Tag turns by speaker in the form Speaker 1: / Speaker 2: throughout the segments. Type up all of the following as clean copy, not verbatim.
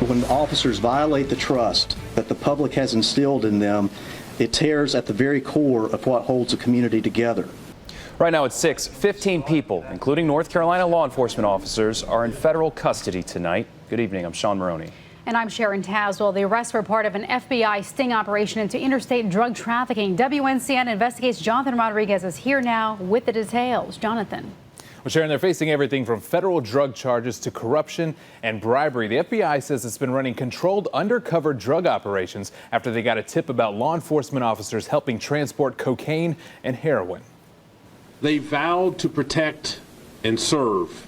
Speaker 1: when officers violate the trust that the public has instilled in them, it tears at the very core of what holds a community together.
Speaker 2: Right now at 6, 15 people, including North Carolina law enforcement officers, are in federal custody tonight. Good evening. I'm Sean Maroney.
Speaker 3: And I'm Sharon Tazwell. The arrests were part of an FBI sting operation into interstate drug trafficking. WNCN investigates. Jonathan Rodriguez is here now with the details. Jonathan.
Speaker 4: Well, Sharon, they're facing everything from federal drug charges to corruption and bribery. The FBI says it's been running controlled undercover drug operations after they got a tip about law enforcement officers helping transport cocaine and heroin.
Speaker 5: They vowed to protect and serve,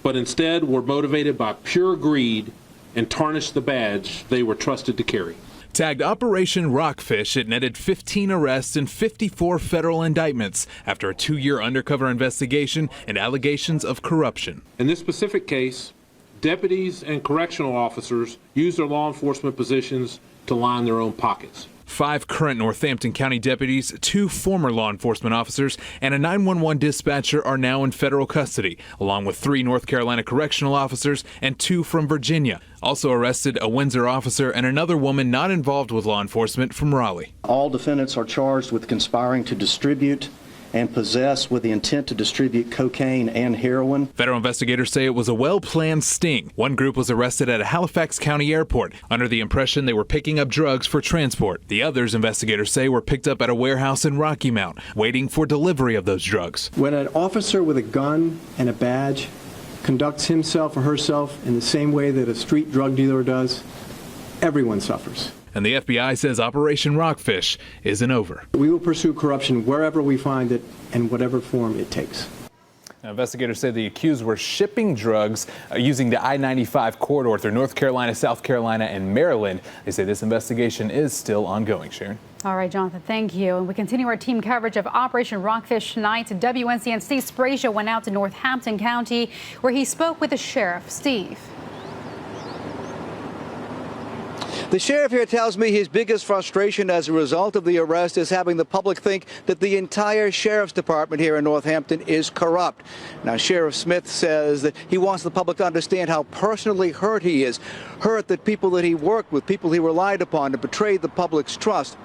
Speaker 5: but instead were motivated by pure greed and tarnished the badge they were trusted to carry.
Speaker 4: Tagged Operation ROCKFISH, it netted 15 arrests and 54 federal indictments after a 2-year undercover investigation and allegations of corruption.
Speaker 5: In this specific case, deputies and correctional officers used their law enforcement positions to line their own pockets.
Speaker 4: 5 current Northampton County deputies, 2 former law enforcement officers, and a 911 dispatcher are now in federal custody, along with 3 North Carolina correctional officers and 2 from Virginia. Also arrested a Windsor officer and another woman not involved with law enforcement from Raleigh.
Speaker 1: All defendants are charged with conspiring to distribute and possess with the intent to distribute cocaine and heroin.
Speaker 4: Federal investigators say it was a well-planned sting. One group was arrested at a Halifax County airport under the impression they were picking up drugs for transport. The others, investigators say, were picked up at a warehouse in Rocky Mount, waiting for delivery of those drugs.
Speaker 6: When an officer with a gun and a badge conducts himself or herself in the same way that a street drug dealer does, everyone suffers.
Speaker 4: And the FBI says Operation ROCKFISH isn't over.
Speaker 6: We will pursue corruption wherever we find it and whatever form it takes.
Speaker 4: Now, investigators say the accused were shipping drugs using the I-95 corridor through North Carolina, South Carolina, and Maryland. They say this investigation is still ongoing. Sharon.
Speaker 3: All right, Jonathan, thank you. And we continue our team coverage of Operation ROCKFISH tonight. WNCN Steve Spracia went out to Northampton County, where he spoke with the sheriff. Steve.
Speaker 7: The sheriff here tells me his biggest frustration as a result of the arrest is having the public think that the entire sheriff's department here in Northampton is corrupt. Now, Sheriff Smith says that he wants the public to understand how personally hurt he is. Hurt that people that he worked with, people he relied upon, to betray the public's trust.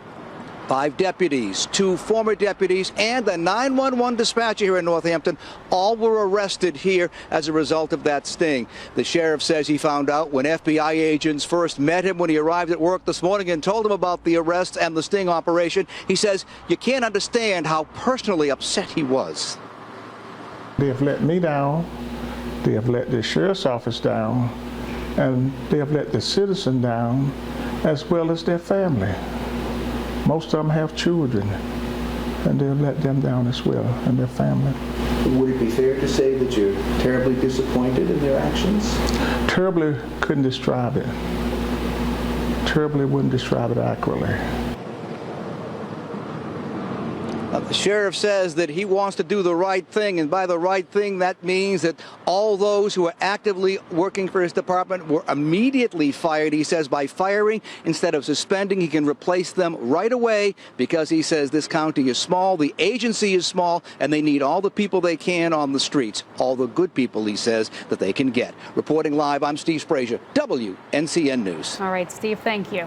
Speaker 7: 5 deputies, 2 former deputies, and a 911 dispatcher here in Northampton all were arrested here as a result of that sting. The sheriff says he found out when FBI agents first met him when he arrived at work this morning and told him about the arrest and the sting operation. He says you can't understand how personally upset he was.
Speaker 8: They have let me down, they have let the sheriff's office down, and they have let the citizen down, as well as their family. Most of them have children, and they'll let them down as well, and their family.
Speaker 9: Would it be fair to say that you're terribly disappointed in their actions?
Speaker 8: Terribly couldn't describe it. Terribly wouldn't describe it accurately.
Speaker 7: The sheriff says that he wants to do the right thing, and by the right thing, that means that all those who are actively working for his department were immediately fired. He says by firing instead of suspending, he can replace them right away, because he says this county is small, the agency is small, and they need all the people they can on the streets, all the good people, he says, that they can get. Reporting live, I'm Steve Spracia, WNCN News.
Speaker 3: All right, Steve, thank you.